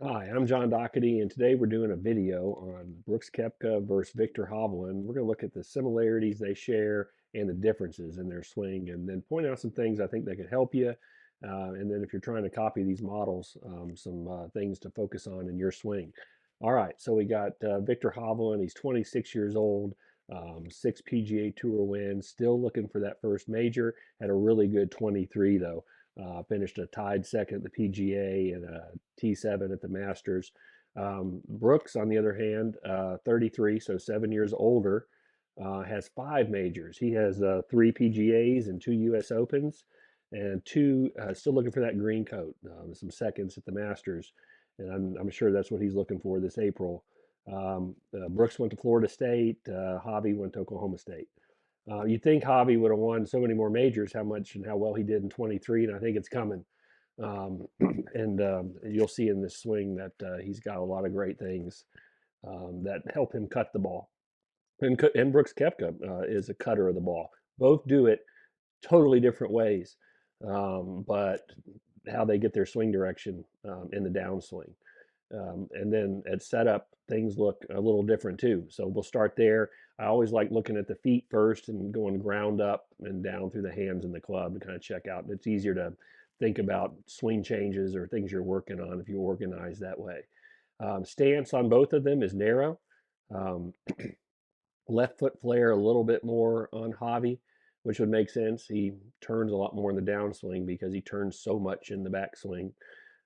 Hi, I'm John Doherty, and today we're doing a video on Brooks Koepka versus Viktor Hovland. We're going to look at the similarities they share and the differences in their swing, and then point out some things I think that could help you. And then if you're trying to copy these models, some things to focus on in your swing. All right, so we got Viktor Hovland. He's 26 years old, 6 PGA Tour wins, still looking for that first major. Had a really good 23 though. Finished a tied second at the PGA and a T7 at the Masters. Brooks, on the other hand, 33, so 7 years older, has five majors. He has three PGAs and two US Opens, and two, still looking for that green coat, some seconds at the Masters. And I'm sure that's what he's looking for this April. Brooks went to Florida State, Javi went to Oklahoma State. You'd think Javi would have won so many more majors, how much and how well he did in 23, and I think it's coming. Um, and you'll see in this swing that he's got a lot of great things that help him cut the ball. And Brooks Koepka is a cutter of the ball. Both do it totally different ways, but how they get their swing direction in the downswing. And then at setup, things look a little different too. So we'll start there. I always like looking at the feet first and going ground up and down through the hands and the club to kind of check out. It's easier to think about swing changes or things you're working on if you organize that way. Stance on both of them is narrow. Um, Left foot flare a little bit more on Javi, which would make sense. He turns a lot more in the downswing because he turns so much in the backswing.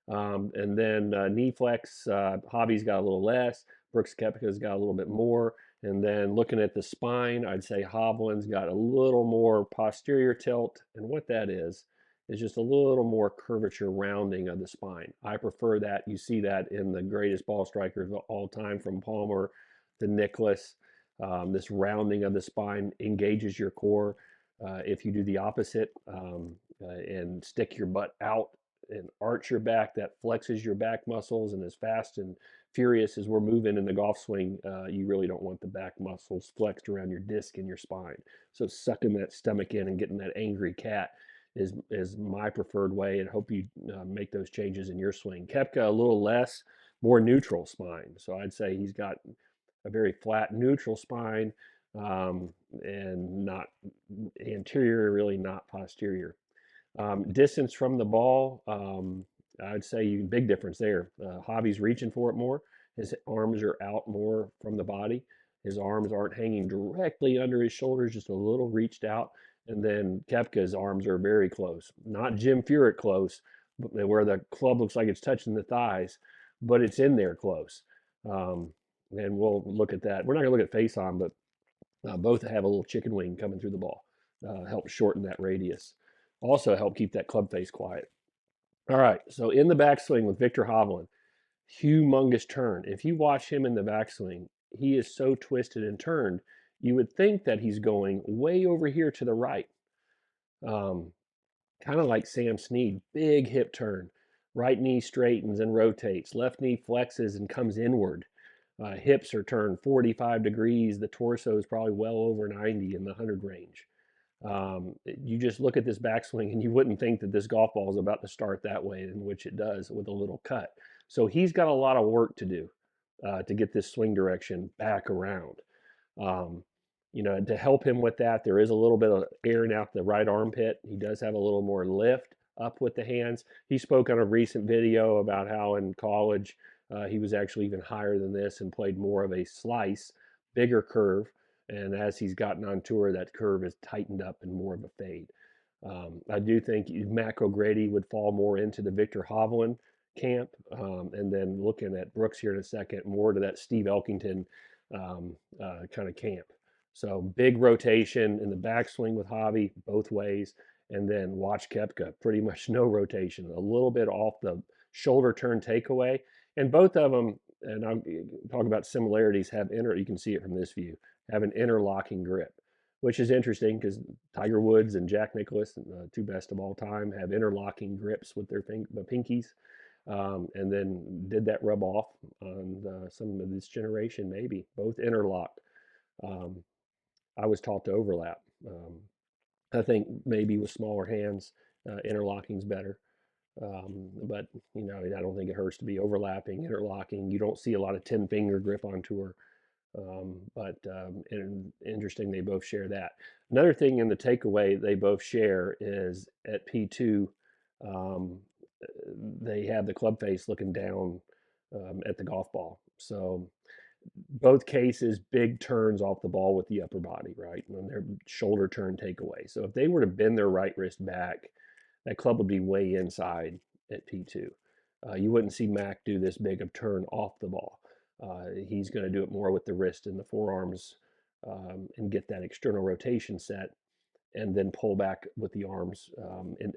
And then knee flex, Javi's got a little less. Brooks Koepka's got a little bit more. And then looking at the spine, I'd say Hovland's got a little more posterior tilt. And what that is just a little more curvature rounding of the spine. I prefer that. You see that in the greatest ball strikers of all time, from Palmer to Nicklaus. This rounding of the spine engages your core. If you do the opposite and stick your butt out and arch your back, that flexes your back muscles. And as fast and furious as we're moving in the golf swing, you really don't want the back muscles flexed around your disc and your spine. So sucking that stomach in and getting that angry cat is my preferred way, and hope you make those changes in your swing. Koepka a little less, more neutral spine. So I'd say he's got a very flat neutral spine, and not anterior, really not posterior. Distance from the ball, I'd say big difference there. Javi's reaching for it more. His arms are out more from the body. His arms aren't hanging directly under his shoulders, just a little reached out. And then Kepka's arms are very close, not Jim Furyk close, where the club looks like it's touching the thighs, but it's in there close. Um, and we'll look at that. We're not going to look at face on, but both have a little chicken wing coming through the ball. Help shorten that radius. Also help keep that club face quiet. All right, so in the backswing with Viktor Hovland, humongous turn. If you watch him in the backswing, he is so twisted and turned, you would think that he's going way over here to the right. Um, Kind of like Sam Snead, big hip turn. Right knee straightens and rotates. Left knee flexes and comes inward. Hips are turned 45 degrees. The torso is probably well over 90 in the 100 range. You just look at this backswing and you wouldn't think that this golf ball is about to start that way, in which it does with a little cut. So he's got a lot of work to do to get this swing direction back around. Um, to help him with that, there is a little bit of airing out the right armpit. He does have a little more lift up with the hands. He spoke on a recent video about how in college he was actually even higher than this and played more of a slice, bigger curve. And as he's gotten on tour, that curve has tightened up and more of a fade. I do think Matt O'Grady would fall more into the Viktor Hovland camp. And then looking at Brooks here in a second, more to that Steve Elkington kind of camp. So big rotation in the backswing with Javi both ways, and then watch Koepka, pretty much no rotation, a little bit off the shoulder turn takeaway, and both of them. And I'm talking about similarities. You can see it from this view. Have an interlocking grip, which is interesting because Tiger Woods and Jack Nicklaus, two best of all time, have interlocking grips with their pinkies. And then did that rub off on some of this generation? Maybe both interlocked. Um, I was taught to overlap. I think maybe with smaller hands, interlocking's better. But you know, I don't think it hurts to be overlapping, interlocking. You don't see a lot of 10-finger grip on tour. And interesting, they both share that. Another thing in the takeaway they both share is at P2, um, they have the club face looking down at the golf ball. So both cases, big turns off the ball with the upper body, right? When their shoulder turn takeaway. So if they were to bend their right wrist back, that club would be way inside at P2. You wouldn't see Mac do this big of turn off the ball. He's going to do it more with the wrist and the forearms and get that external rotation set and then pull back with the arms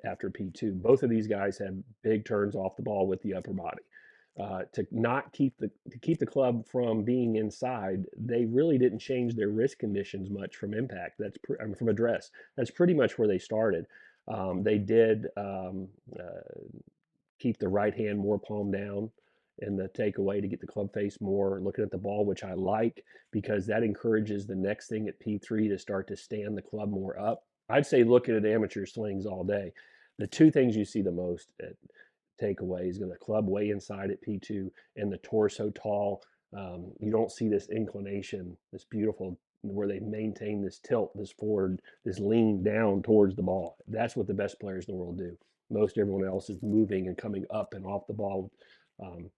after P2. Both of these guys have big turns off the ball with the upper body. To not keep the club from being inside, they really didn't change their wrist conditions much from impact. From address. That's pretty much where they started. They did keep the right hand more palm down in the takeaway to get the club face more looking at the ball, which I like because that encourages the next thing at P3 to start to stand the club more up. I'd say looking at amateur swings all day. The two things you see the most at takeaway is going to club way inside at P2 and the torso tall. You don't see this inclination, this beautiful where they maintain this tilt, this forward, this lean down towards the ball. That's what the best players in the world do. Most everyone else is moving and coming up and off the ball um,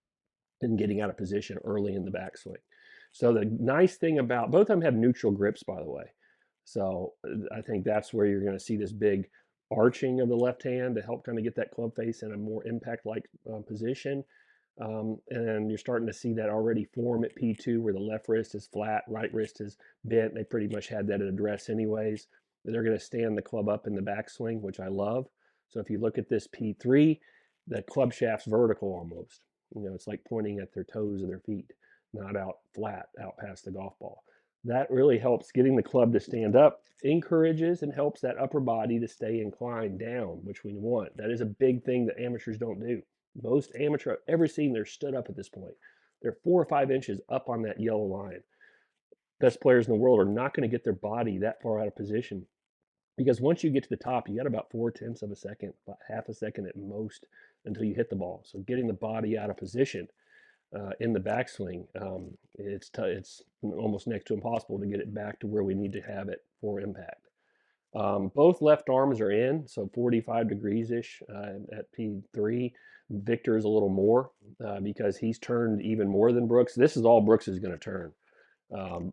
and getting out of position early in the backswing. So the nice thing about both of them have neutral grips, by the way. So I think that's where you're going to see this big arching of the left hand to help kind of get that club face in a more impact-like position. And you're starting to see that already form at P2 where the left wrist is flat, right wrist is bent. They pretty much had that at address anyways. They're going to stand the club up in the backswing, which I love. So if you look at this P3, the club shaft's vertical almost. You know, it's like pointing at their toes of their feet, not out flat, out past the golf ball. That really helps getting the club to stand up, encourages and helps that upper body to stay inclined down, which we want. That is a big thing that amateurs don't do. Most amateur I've ever seen, they're stood up at this point. They're 4 or 5 inches up on that yellow line. Best players in the world are not going to get their body that far out of position because once you get to the top, you got about 4/10 of a second, about half a second at most until you hit the ball. So getting the body out of position in the backswing, it's almost next to impossible to get it back to where we need to have it for impact. Both left arms are in, so 45 degrees ish at P3. Viktor is a little more because he's turned even more than Brooks. This is all Brooks is going to turn.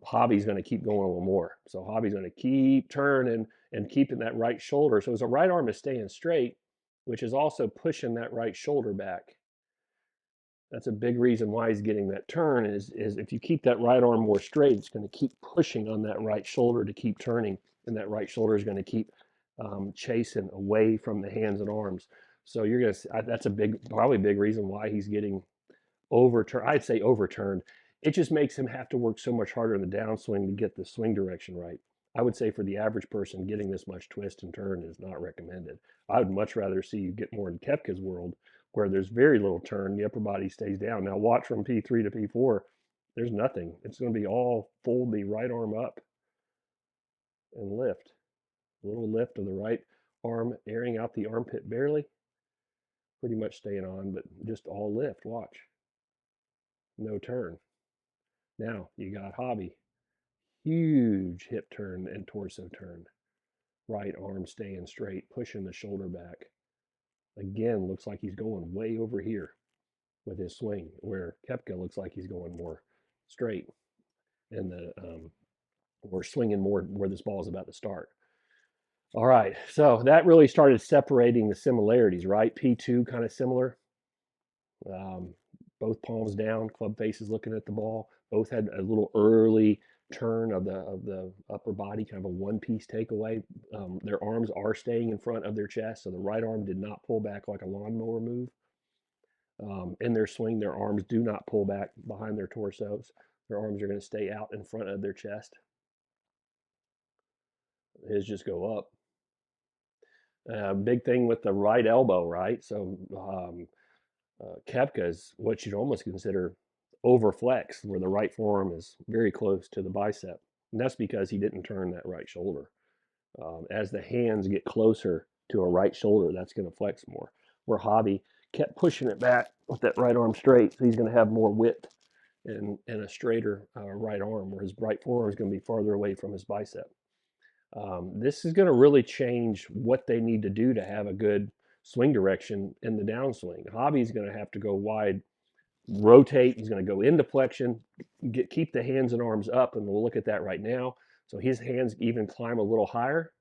Hobby's going to keep going a little more. So Hobby's going to keep turning and keeping that right shoulder. So his right arm is staying straight, which is also pushing that right shoulder back. That's a big reason why he's getting that turn is if you keep that right arm more straight, it's going to keep pushing on that right shoulder to keep turning, and that right shoulder is going to keep chasing away from the hands and arms. So you're going to that's a probably big reason why he's getting overturned. I'd say overturned. It just makes him have to work so much harder in the downswing to get the swing direction right. I would say for the average person, getting this much twist and turn is not recommended. I would much rather see you get more in Koepka's world where there's very little turn, the upper body stays down. Now watch from P3 to P4, there's nothing. It's going to be all fold the right arm up and lift. A little lift of the right arm, airing out the armpit barely. Pretty much staying on, but just all lift. Watch. No turn. Now you got Hobby. Huge hip turn and torso turn. Right arm staying straight, pushing the shoulder back. Again, looks like he's going way over here with his swing, where Koepka looks like he's going more straight and or swinging more where this ball is about to start. All right, so that really started separating the similarities, right? P2 kind of similar. Both palms down, club faces looking at the ball. Both had a little early turn of the upper body, kind of a one-piece takeaway. Their arms are staying in front of their chest, so the right arm did not pull back like a lawnmower move. In their swing, their arms do not pull back behind their torsos. Their arms are going to stay out in front of their chest. His just go up. Big thing with the right elbow, right? So Koepka is what you'd almost consider overflex, where the right forearm is very close to the bicep. And that's because he didn't turn that right shoulder. As the hands get closer to a right shoulder, that's going to flex more. where Hobby kept pushing it back with that right arm straight. So he's going to have more width and a straighter right arm, where his right forearm is going to be farther away from his bicep. This is going to really change what they need to do to have a good swing direction in the downswing. Hobby's going to have to go wide, rotate. He's going to go into flexion, keep the hands and arms up, and we'll look at that right now. So his hands even climb a little higher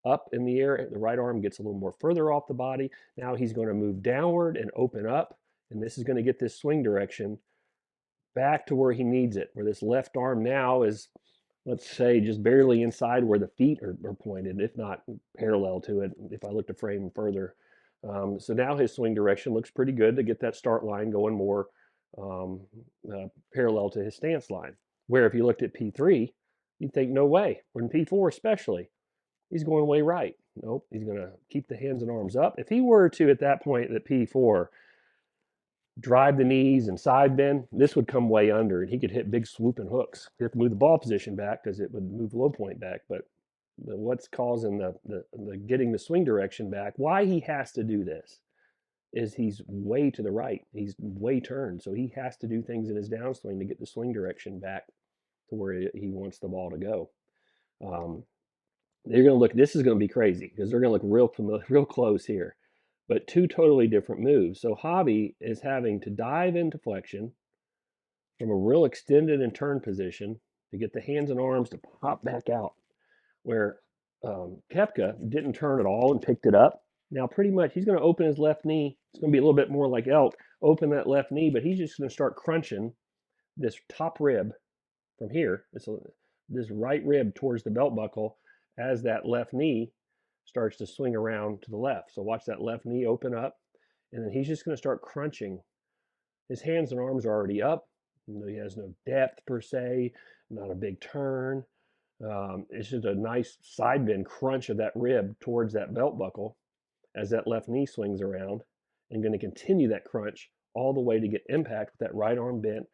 up in the air. The right arm gets a little more further off the body. Now he's going to move downward and open up, and this is going to get this swing direction back to where he needs it, where this left arm now is, let's say, just barely inside where the feet are pointed, if not parallel to it, if I look to frame further. So now his swing direction looks pretty good to get that start line going more parallel to his stance line. Where if you looked at P3, you'd think, no way. Or in P4 especially, he's going way right. Nope, he's going to keep the hands and arms up. If he were to, at that point at P4, drive the knees and side bend, this would come way under, and he could hit big swooping hooks. He'd have to move the ball position back because it would move low point back. But what's causing the getting the swing direction back, why he has to do this, is he's way to the right. He's way turned, so he has to do things in his downswing to get the swing direction back to where he wants the ball to go. They're going to look. This is going to be crazy because they're going to look real close here, but two totally different moves. So Hobby is having to dive into flexion from a real extended and turn position to get the hands and arms to pop back out, where Koepka didn't turn at all and picked it up. Now pretty much he's going to open his left knee. It's going to be a little bit more like elk, open that left knee, but he's just going to start crunching this top rib from here, this right rib towards the belt buckle, as that left knee starts to swing around to the left. So watch that left knee open up, and then he's just going to start crunching. His hands and arms are already up. He has no depth per se, not a big turn. It's just a nice side bend crunch of that rib towards that belt buckle as that left knee swings around, and going to continue that crunch all the way to get impact with that right arm bent,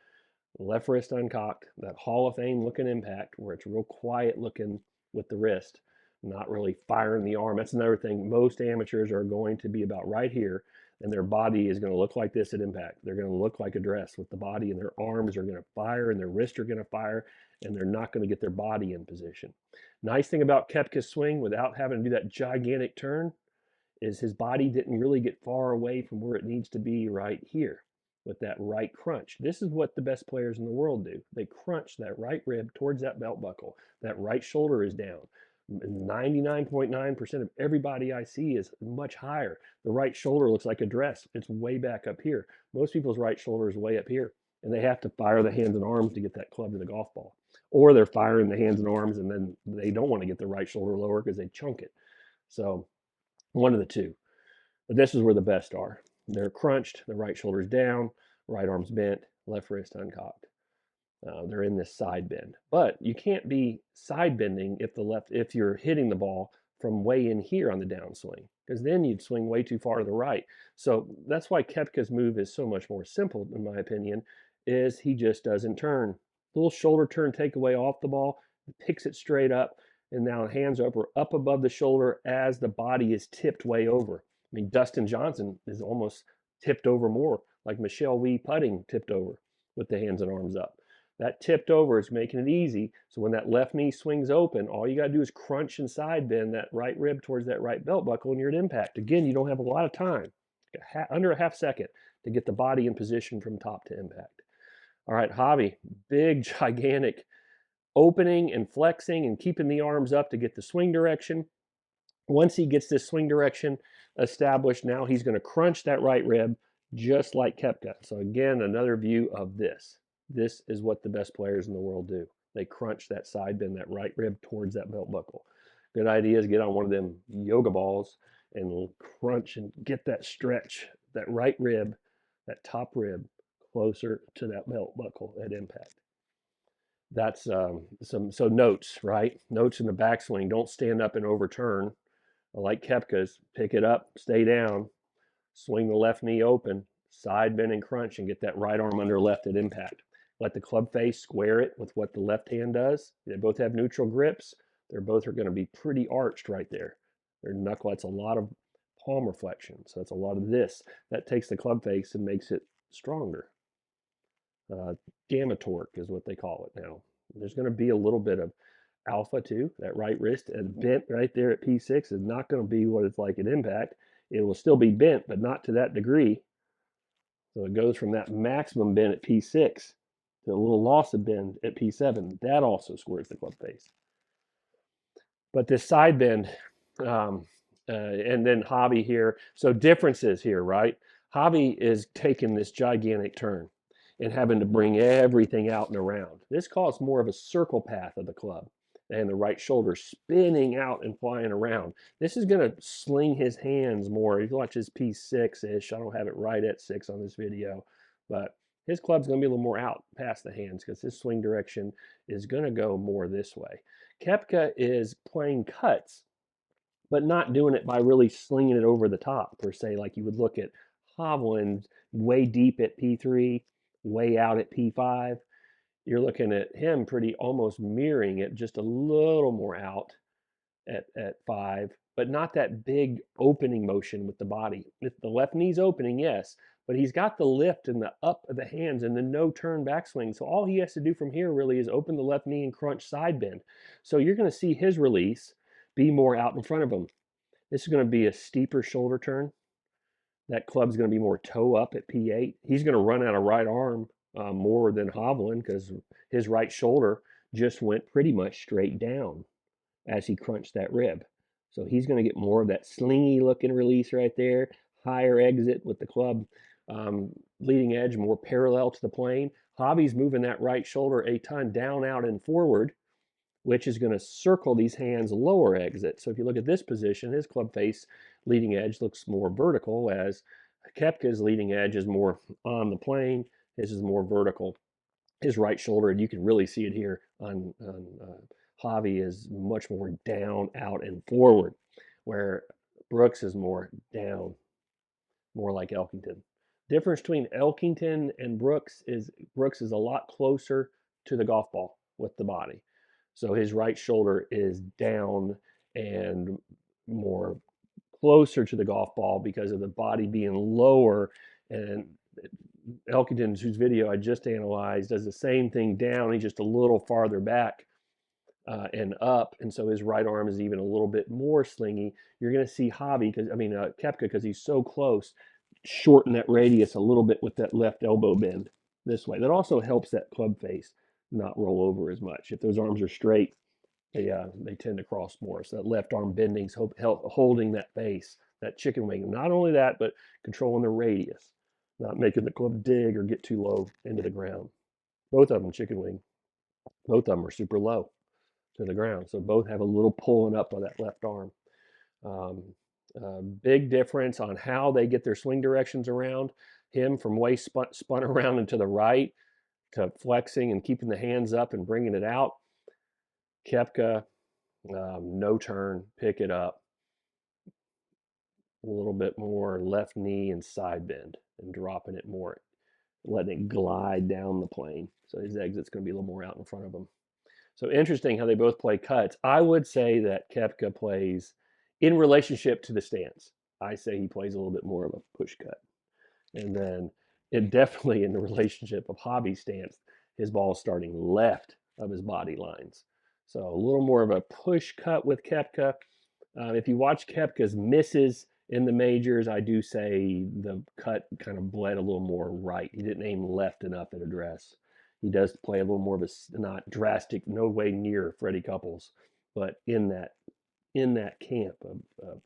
left wrist uncocked, that Hall of Fame looking impact where it's real quiet looking with the wrist, not really firing the arm. That's another thing. Most amateurs are going to be about right here, and their body is going to look like this at impact. They're going to look like a dress with the body, and their arms are going to fire, and their wrists are going to fire, and they're not going to get their body in position. Nice thing about Koepka's swing, without having to do that gigantic turn, is his body didn't really get far away from where it needs to be right here with that right crunch. This is what the best players in the world do. They crunch that right rib towards that belt buckle. That right shoulder is down. 99.9% of everybody I see is much higher. The right shoulder looks like a dress. It's way back up here. Most people's right shoulder is way up here, and they have to fire the hands and arms to get that club to the golf ball. Or they're firing the hands and arms, and then they don't want to get the right shoulder lower because they chunk it. So one of the two. But this is where the best are. They're crunched, the right shoulder's down, right arm's bent, left wrist uncocked. They're in this side bend. But you can't be side bending if you're hitting the ball from way in here on the downswing, because then you'd swing way too far to the right. So that's why Koepka's move is so much more simple, in my opinion, is he just doesn't turn. Little shoulder turn takeaway off the ball, picks it straight up, and now hands are up above the shoulder as the body is tipped way over. I mean, Dustin Johnson is almost tipped over more, like Michelle Wie putting tipped over with the hands and arms up. That tipped over is making it easy. So when that left knee swings open, all you got to do is crunch and side bend that right rib towards that right belt buckle, and you're at impact. Again, you don't have a lot of time, under a half second, to get the body in position from top to impact. All right, Hobby, big, gigantic opening and flexing and keeping the arms up to get the swing direction. Once he gets this swing direction established, now he's going to crunch that right rib just like Koepka. So again, another view of this. This is what the best players in the world do. They crunch that side bend, that right rib towards that belt buckle. Good idea is get on one of them yoga balls and crunch and get that stretch, that right rib, that top rib closer to that belt buckle at impact. That's so notes, right? Notes in the backswing. Don't stand up and overturn. Like Koepka's, pick it up, stay down, swing the left knee open, side bend and crunch, and get that right arm under left at impact. Let the club face square it with what the left hand does. They both have neutral grips. They're both are going to be pretty arched right there. Their knuckle, that's a lot of palm reflection. So that's a lot of this. That takes the club face and makes it stronger. Gamma torque is what they call it now. There's going to be a little bit of alpha too. That right wrist and bent right there at P6 is not going to be what it's like at impact. It will still be bent, but not to that degree. So it goes from that maximum bend at P6 to a little loss of bend at P7. That also squares the club face. But this side bend, and then Hobby here. So differences here, right? Hobby is taking this gigantic turn and having to bring everything out and around. This caused more of a circle path of the club and the right shoulder spinning out and flying around. This is going to sling his hands more. You watch his P6-ish. I don't have it right at 6 on this video, but his club's going to be a little more out past the hands because his swing direction is going to go more this way. Koepka is playing cuts, but not doing it by really slinging it over the top, per se, like you would look at Hovland way deep at P3, way out at P5. You're looking at him pretty almost mirroring it, just a little more out at 5, but not that big opening motion with the body. If the left knee's opening, yes, but he's got the lift and the up of the hands and the no turn backswing. So all he has to do from here really is open the left knee and crunch side bend. So you're going to see his release be more out in front of him. This is going to be a steeper shoulder turn. That club's going to be more toe up at P8. He's going to run out of right arm more than Hovland because his right shoulder just went pretty much straight down as he crunched that rib. So he's going to get more of that slingy looking release right there, higher exit with the club leading edge more parallel to the plane. Hobby's moving that right shoulder a ton down, out, and forward, which is going to circle these hands lower exit. So if you look at this position, his club face leading edge looks more vertical, as Koepka's leading edge is more on the plane. His is more vertical. His right shoulder, and you can really see it here on Javi, is much more down, out, and forward, where Brooks is more down, more like Elkington. Difference between Elkington and Brooks is a lot closer to the golf ball with the body. So his right shoulder is down and more closer to the golf ball because of the body being lower. And Elkington, whose video I just analyzed, does the same thing down. He's just a little farther back and up, and so his right arm is even a little bit more slingy. You're going to see Koepka, because he's so close, shorten that radius a little bit with that left elbow bend this way. That also helps that club face not roll over as much. If those arms are straight, they tend to cross more. So that left arm bending's holding that face, that chicken wing. Not only that, but controlling the radius, not making the club dig or get too low into the ground. Both of them chicken wing. Both of them are super low to the ground. So both have a little pulling up of that left arm. Big difference on how they get their swing directions around. Him from way spun around and to the right to flexing and keeping the hands up and bringing it out. Koepka, no turn, pick it up. A little bit more left knee and side bend and dropping it more, letting it glide down the plane. So his exit's going to be a little more out in front of him. So interesting how they both play cuts. I would say that Koepka plays in relationship to the stance. I say he plays a little bit more of a push cut. And then it definitely in the relationship of hobby stance, his ball is starting left of his body lines. So a little more of a push cut with Koepka. If you watch Koepka's misses in the majors, I do say the cut kind of bled a little more right. He didn't aim left enough at address. He does play a little more of a, not drastic, no way near Freddie Couples, but in that camp of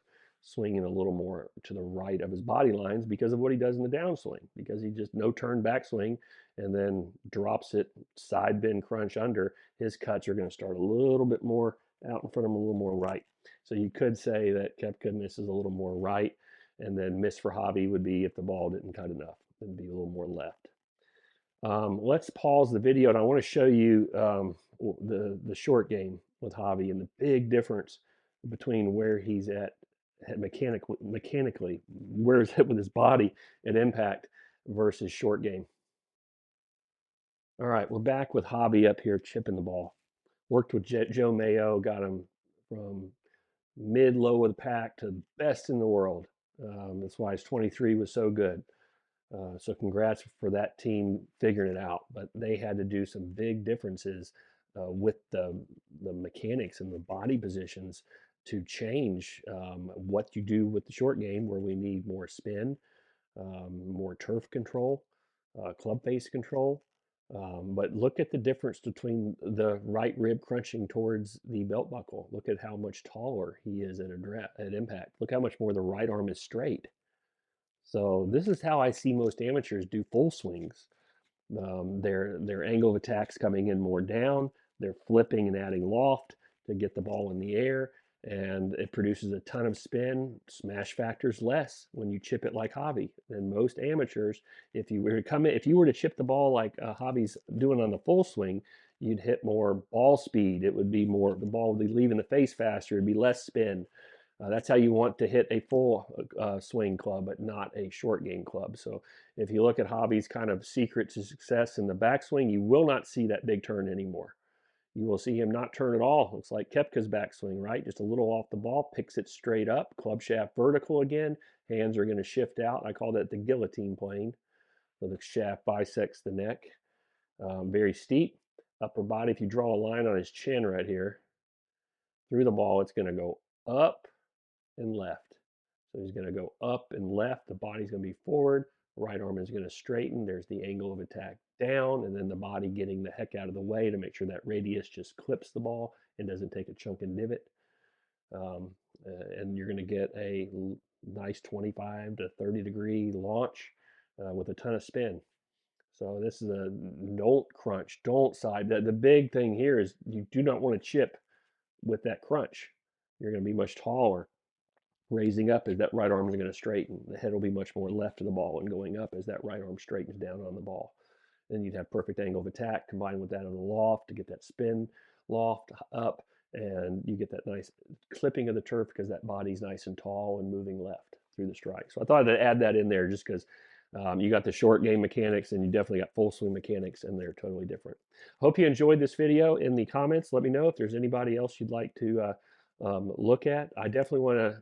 swinging a little more to the right of his body lines because of what he does in the downswing, because he just no turn backswing and then drops it side bend crunch under. His cuts are going to start a little bit more out in front of him, a little more right. So you could say that Koepka misses a little more right, and then miss for Hobby would be if the ball didn't cut enough, it'd be a little more left. Let's pause the video, and I want to show you the short game with Javi and the big difference between where he's at mechanically, where he's at with his body at impact versus short game. All right, we're back with Javi up here chipping the ball. Worked with Joe Mayo, got him from mid-low of the pack to best in the world That's why his 23 was so good. So congrats for that team figuring it out. But they had to do some big differences with the mechanics and the body positions to change what you do with the short game, where we need more spin, more turf control, club face control. But look at the difference between the right rib crunching towards the belt buckle. Look at how much taller he is at impact. Look how much more the right arm is straight. So this is how I see most amateurs do full swings. Their angle of attack's coming in more down. They're flipping and adding loft to get the ball in the air, and it produces a ton of spin. Smash factor's less when you chip it like Javi. And most amateurs, if you were to chip the ball like Javi's doing on the full swing, you'd hit more ball speed. It would be more, the ball would be leaving the face faster. It'd be less spin. That's how you want to hit a full swing club, but not a short game club. So if you look at Hobby's kind of secret to success in the backswing, you will not see that big turn anymore. You will see him not turn at all. Looks like Koepka's backswing, right? Just a little off the ball, picks it straight up, club shaft vertical again. Hands are going to shift out. I call that the guillotine plane. So the shaft bisects the neck. Very steep. Upper body, if you draw a line on his chin right here, through the ball, it's going to go up and left. So he's going to go up and left. The body's going to be forward. Right arm is going to straighten. There's the angle of attack down, and then the body getting the heck out of the way to make sure that radius just clips the ball and doesn't take a chunk and divot. Um, and you're going to get a nice 25 to 30 degree launch with a ton of spin. So this is a don't crunch, don't side. The big thing here is you do not want to chip with that crunch. You're going to be much taller. Raising up as that right arm is going to straighten. The head will be much more left of the ball, and going up as that right arm straightens down on the ball. Then you'd have perfect angle of attack combined with that on the loft to get that spin loft up, and you get that nice clipping of the turf because that body's nice and tall and moving left through the strike. So I thought I'd add that in there just because you got the short game mechanics and you definitely got full swing mechanics, and they're totally different. Hope you enjoyed this video. In the comments, let me know if there's anybody else you'd like to look at. I definitely want to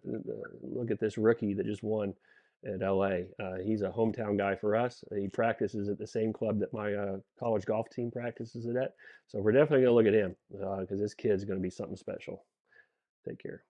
look at this rookie that just won at LA. He's a hometown guy for us. He practices at the same club that my college golf team practices it at. So we're definitely going to look at him because this kid's going to be something special. Take care.